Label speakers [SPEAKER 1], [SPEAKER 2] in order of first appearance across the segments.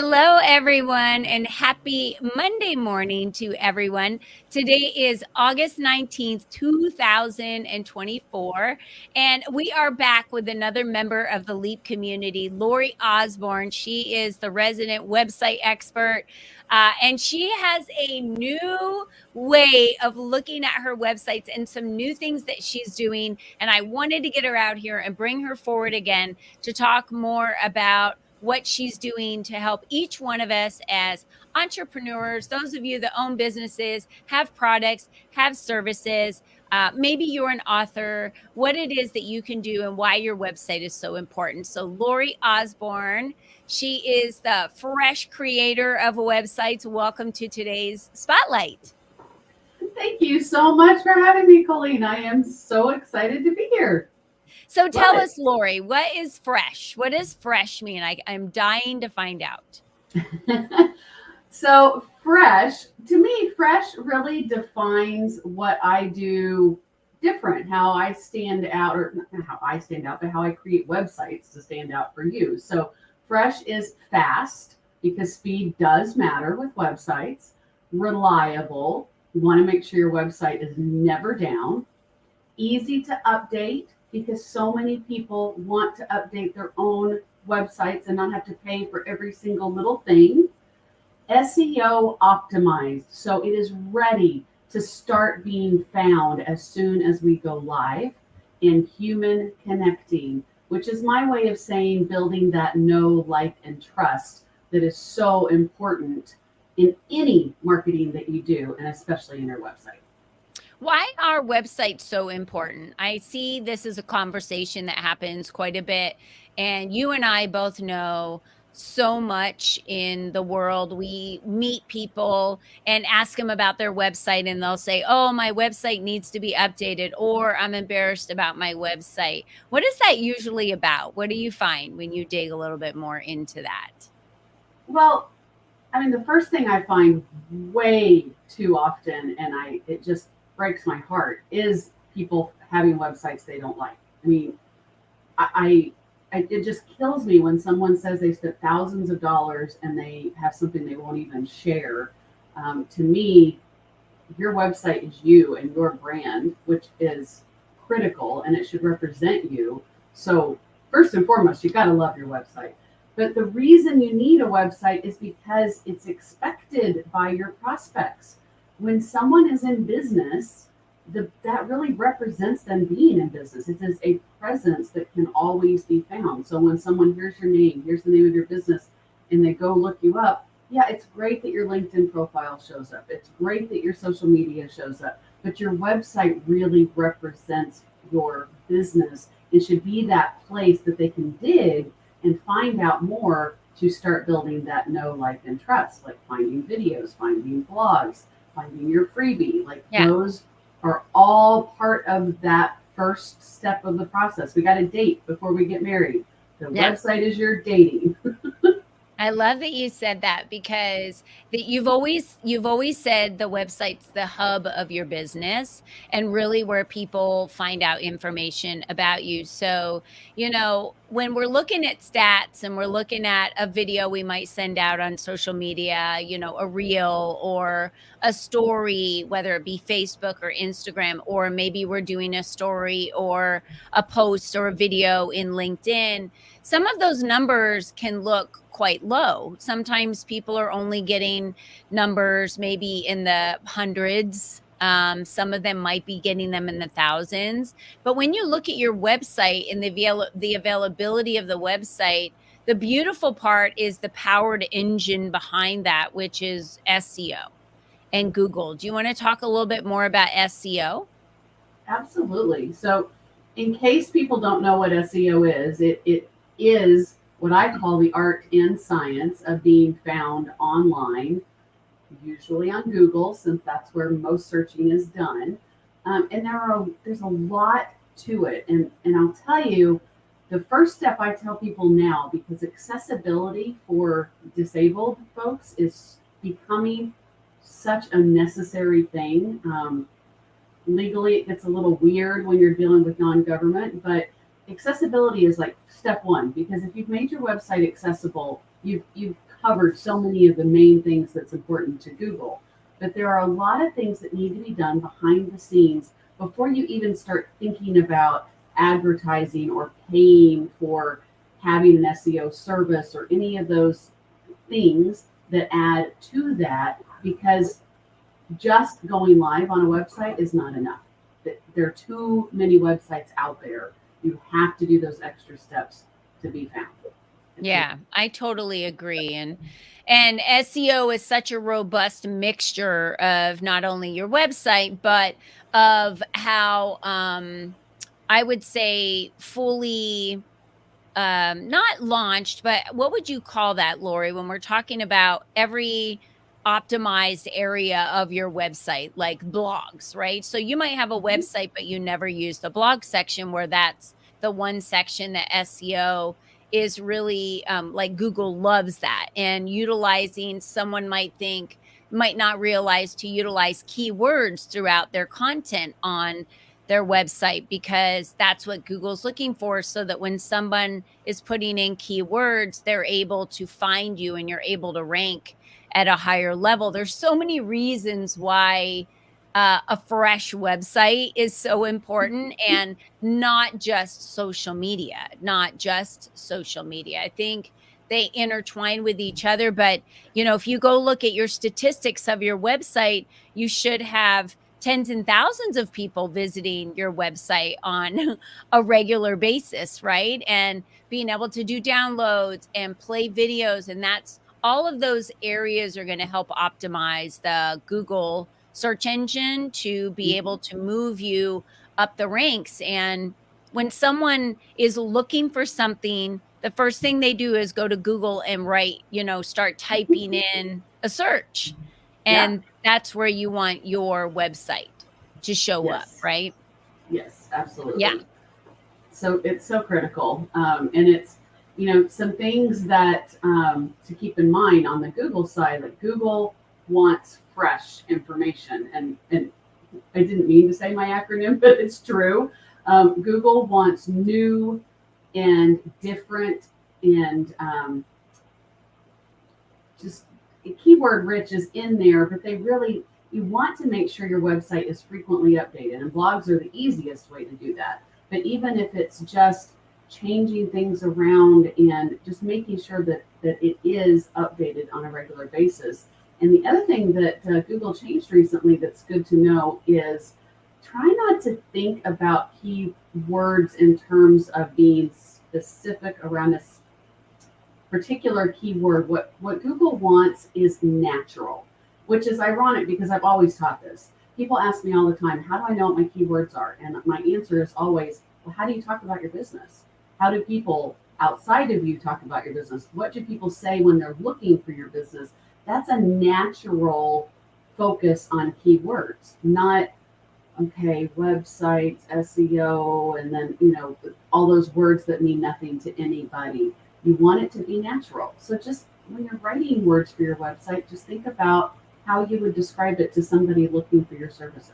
[SPEAKER 1] Hello, everyone, and happy Monday morning to everyone. Today is August 19th, 2024, and we are back with another member of the LEAP community, Lori Osborne. She is the resident website expert, and she has a new way of looking at her websites and some new things that she's doing. And I wanted to get her out here and bring her forward again to talk more about what she's doing to help each one of us as entrepreneurs, those of you that own businesses, have products, have services. Maybe you're an author, what it is that you can do and why your website is so important. So, Lori Osborne, she is the fresh creator of websites. Welcome to today's Spotlight.
[SPEAKER 2] Thank you so much for having me, Colleen. I am so excited to be here.
[SPEAKER 1] So tell us, Lori, what is fresh? What does fresh mean? I'm dying to find out.
[SPEAKER 2] So fresh, to me, fresh really defines what I do different, how I stand out, or not how I stand out, but how I create websites to stand out for you. So fresh is fast because speed does matter with websites, reliable. You want to make sure your website is never down, easy to update because so many people want to update their own websites and not have to pay for every single little thing. SEO optimized, so it is ready to start being found as soon as we go live. And human connecting, which is my way of saying building that know, like, and trust that is so important in any marketing that you do, and especially in your website.
[SPEAKER 1] Why are websites so important? I see this is a conversation that happens quite a bit, and you and I both know so much in the world. We meet people and ask them about their website, and they'll say, "Oh, my website needs to be updated," or "I'm embarrassed about my website." What is that usually about? What do you find when you dig a little bit more into that?
[SPEAKER 2] Well, I mean, the first thing I find way too often, and it just breaks my heart, is people having websites they don't like. I mean, it just kills me when someone says they spent thousands of dollars and they have something they won't even share. To me, your website is you and your brand, which is critical and it should represent you. So first and foremost, you got to love your website. But the reason you need a website is because it's expected by your prospects. When someone is in business, that really represents them being in business. It is a presence that can always be found. So when someone hears your name, here's the name of your business, and they go look you up, yeah, it's great that your LinkedIn profile shows up. It's great that your social media shows up, but your website really represents your business. It should be that place that they can dig and find out more to start building that know, like, and trust, like finding videos, finding blogs, finding your freebie. Like those are all part of that first step of the process. We got to date before we get married. The website is your dating.
[SPEAKER 1] I love that you said that because you've always said the website's the hub of your business and really where people find out information about you. So, when we're looking at stats and we're looking at a video we might send out on social media, a reel or a story, whether it be Facebook or Instagram, or maybe we're doing a story or a post or a video in LinkedIn, some of those numbers can look quite low. Sometimes people are only getting numbers maybe in the hundreds. Some of them might be getting them in the thousands. But when you look at your website and the availability of the website, the beautiful part is the powered engine behind that, which is SEO and Google. Do you want to talk a little bit more about SEO?
[SPEAKER 2] Absolutely. So in case people don't know what SEO is, it is what I call the art and science of being found online, usually on Google, since that's where most searching is done. And there's a lot to it. And I'll tell you, the first step I tell people now, because accessibility for disabled folks is becoming such a necessary thing. Legally, it gets a little weird when you're dealing with non-government, but accessibility is like step one, because if you've made your website accessible, you've covered so many of the main things that's important to Google. But there are a lot of things that need to be done behind the scenes before you even start thinking about advertising or paying for having an SEO service or any of those things that add to that, because just going live on a website is not enough. There are too many websites out there. You have to do those extra steps to be found.
[SPEAKER 1] Yeah, I totally agree. And SEO is such a robust mixture of not only your website, but of how I would say fully not launched, but what would you call that, Lori, when we're talking about every optimized area of your website, like blogs, right? So you might have a
[SPEAKER 2] Mhm.
[SPEAKER 1] website, but you never use the blog section, where that's the one section that SEO is really like Google loves that. And utilizing, someone might think, might not realize to utilize keywords throughout their content on their website, because that's what Google's looking for, so that when someone is putting in keywords, they're able to find you and you're able to rank at a higher level. There's so many reasons why a fresh website is so important, and not just social media, not just social media. I think they intertwine with each other. But, if you go look at your statistics of your website, you should have tens and thousands of people visiting your website on a regular basis, right? And being able to do downloads and play videos. And that's all of those areas are going to help optimize the Google search engine to be able to move you up the ranks. And when someone is looking for something, the first thing they do is go to Google and write, start typing in a search.
[SPEAKER 2] Yeah.
[SPEAKER 1] And that's where you want your website to show up,
[SPEAKER 2] Yes.
[SPEAKER 1] right?
[SPEAKER 2] Yes.
[SPEAKER 1] Yeah.
[SPEAKER 2] Absolutely. So it's so critical, and it's some things that to keep in mind on the Google side. Like, Google wants fresh information, and I didn't mean to say my acronym, but it's true. Google wants new and different, and just keyword rich is in there, but you want to make sure your website is frequently updated, and blogs are the easiest way to do that. But even if it's just changing things around and just making sure that it is updated on a regular basis. And the other thing that Google changed recently that's good to know is try not to think about keywords in terms of being specific around a particular keyword. What Google wants is natural, which is ironic because I've always taught this. People ask me all the time, how do I know what my keywords are? And my answer is always, well, how do you talk about your business? How do people outside of you talk about your business? What do people say when they're looking for your business? That's a natural focus on keywords, not, okay, websites, SEO, and then, all those words that mean nothing to anybody. You want it to be natural. So just when you're writing words for your website, just think about how you would describe it to somebody looking for your services.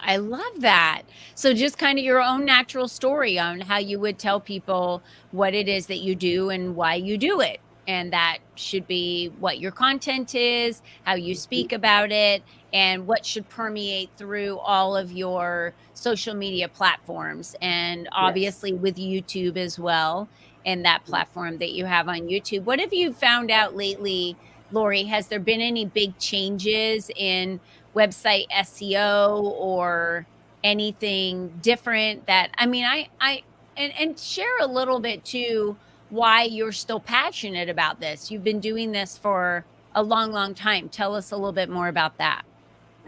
[SPEAKER 1] I love that. So just kind of your own natural story on how you would tell people what it is that you do and why you do it. And that should be what your content is, how you speak about it, and what should permeate through all of your social media platforms. And
[SPEAKER 2] Yes.
[SPEAKER 1] obviously with YouTube as well, and that platform that you have on YouTube. What have you found out lately, Lori? Has there been any big changes in website SEO or anything different that, I mean, I and share a little bit too why you're still passionate about this. You've been doing this for a long, long time. Tell us a little bit more about that.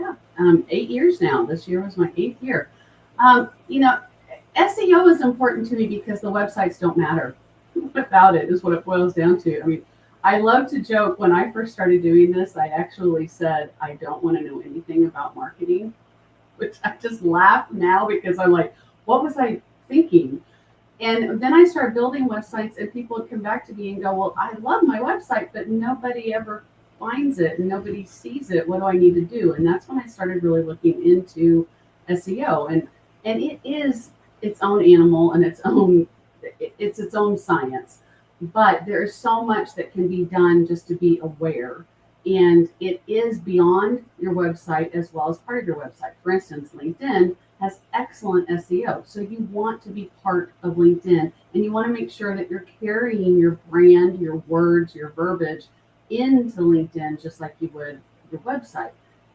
[SPEAKER 2] Yeah. 8 years now. This year was my 8th year. Um, you know, SEO is important to me because the websites don't matter without it, is what it boils down to. I mean, I love to joke. When I first started doing this, I actually said, I don't want to know anything about marketing, which I just laugh now because I'm like, what was I thinking? And then I started building websites, and people would come back to me and go, well, I love my website, but nobody ever finds it and nobody sees it. What do I need to do? And that's when I started really looking into SEO. And it is its own animal and it's its own science. but there is so much that can be done just to be aware. And it is beyond your website as well as part of your website. For instance, LinkedIn has excellent SEO. So you want to be part of LinkedIn and you want to make sure that you're carrying your brand, your words, your verbiage into LinkedIn just like you would your website.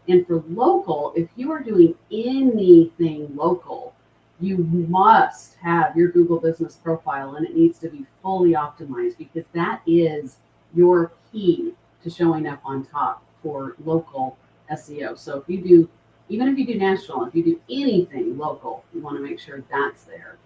[SPEAKER 2] And for local, if you are doing anything local, you must have your Google business profile and it needs to be fully optimized because that is your key to showing up on top for local SEO. So if you do, even if you do national, if you do anything local, you want to make sure that's there.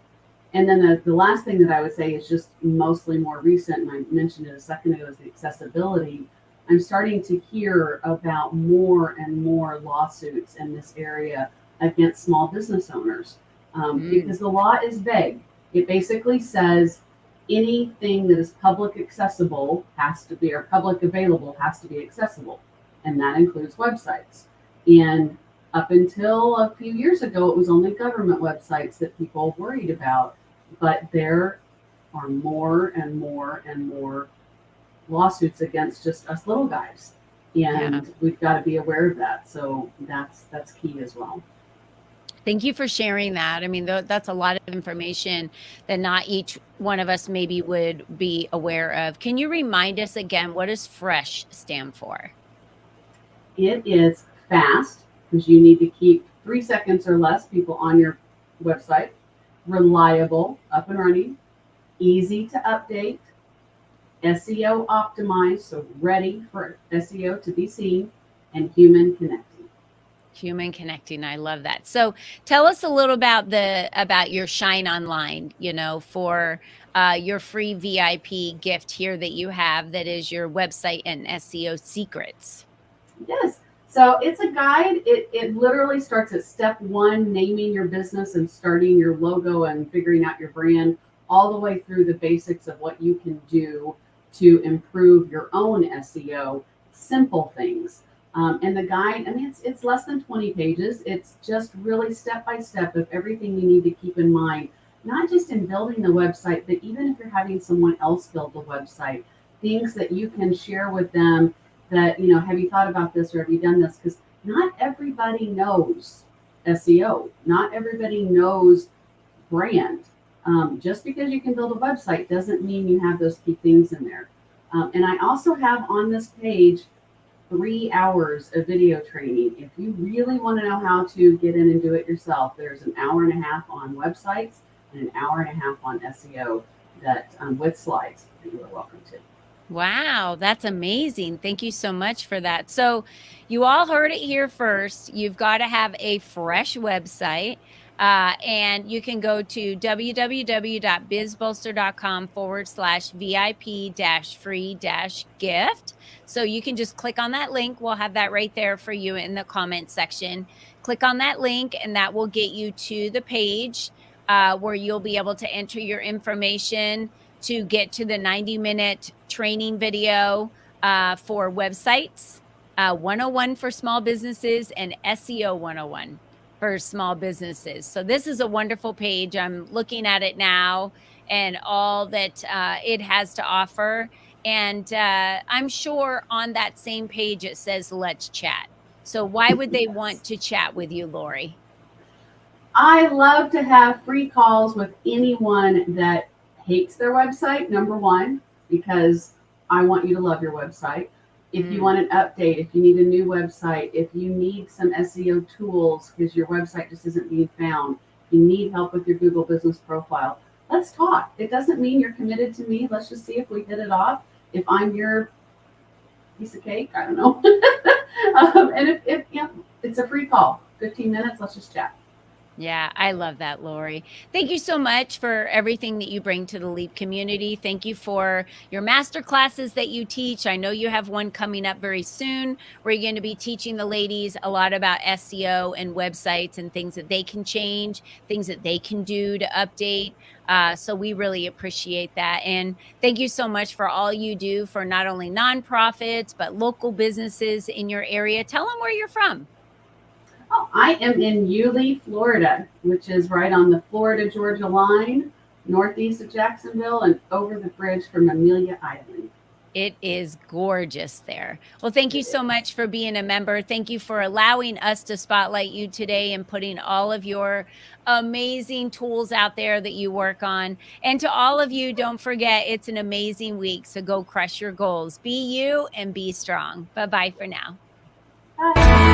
[SPEAKER 2] And then the last thing that I would say is just mostly more recent, and I mentioned it a second ago, is the accessibility. I'm starting to hear about more and more lawsuits in this area against small business owners
[SPEAKER 1] Mm,
[SPEAKER 2] because the law is vague. It basically says anything that is public accessible has to be, or public available has to be accessible, and that includes websites. And up until a few years ago, it was only government websites that people worried about, but there are more and more and more lawsuits against just us little guys,
[SPEAKER 1] yeah.
[SPEAKER 2] and we've got to be aware of that. So that's key as well.
[SPEAKER 1] Thank you for sharing that. I mean, that's a lot of information that not each one of us maybe would be aware of. Can you remind us again, what does FRESH stand for?
[SPEAKER 2] It is fast because you need to keep 3 seconds or less people on your website, reliable, up and running, easy to update, SEO optimized, so ready for SEO to be seen, and human connecting.
[SPEAKER 1] Human connecting, I love that. So, tell us a little about your Shine Online, for, your free VIP gift here that you have that is your website and SEO secrets.
[SPEAKER 2] Yes. So it's a guide. It literally starts at step one, naming your business and starting your logo and figuring out your brand, all the way through the basics of what you can do to improve your own SEO. Simple things. And the guide, I mean, it's less than 20 pages. It's just really step by step of everything you need to keep in mind, not just in building the website, but even if you're having someone else build the website, things that you can share with them that, have you thought about this or have you done this? Because not everybody knows SEO. Not everybody knows brand. Just because you can build a website doesn't mean you have those key things in there. And I also have on this page 3 hours of video training. If you really want to know how to get in and do it yourself, there's an hour and a half on websites and an hour and a half on SEO that with slides that you are welcome to.
[SPEAKER 1] Wow, that's amazing. Thank you so much for that. So, you all heard it here first. You've got to have a fresh website. And you can go to www.bizbolster.com/VIP free gift. So you can just click on that link. We'll have that right there for you in the comment section. Click on that link, and that will get you to the page where you'll be able to enter your information to get to the 90-minute training video for websites, 101 for small businesses, and SEO 101 for small businesses. So, this is a wonderful page. I'm looking at it now and all that it has to offer. And I'm sure on that same page it says, let's chat. So, why would they
[SPEAKER 2] Yes.
[SPEAKER 1] want to chat with you, Lori?
[SPEAKER 2] I love to have free calls with anyone that hates their website, number one, because I want you to love your website. If you
[SPEAKER 1] Mm,
[SPEAKER 2] want an update, if you need a new website, if you need some SEO tools because your website just isn't being found, you need help with your Google business profile, let's talk. It doesn't mean you're committed to me. Let's just see if we hit it off. If I'm your piece of cake, I don't know. And if it's a free call, 15 minutes, let's just chat.
[SPEAKER 1] Yeah, I love that, Lori. Thank you so much for everything that you bring to the Leap community. Thank you for your master classes that you teach. I know you have one coming up very soon where you're going to be teaching the ladies a lot about SEO and websites and things that they can change, things that they can do to update. So we really appreciate that. And thank you so much for all you do for not only nonprofits, but local businesses in your area. Tell them where you're from.
[SPEAKER 2] Oh, I am in Yulee, Florida, which is right on the Florida Georgia line. northeast of Jacksonville and over the bridge from Amelia Island.
[SPEAKER 1] It is gorgeous there. Well, thank you
[SPEAKER 2] It
[SPEAKER 1] so
[SPEAKER 2] is.
[SPEAKER 1] much for being a member. Thank you for allowing us to spotlight you today and putting all of your amazing tools out there that you work on. And to all of you, don't forget it's an amazing week. So go crush your goals. Be you and be strong. Bye bye for now.
[SPEAKER 2] Bye.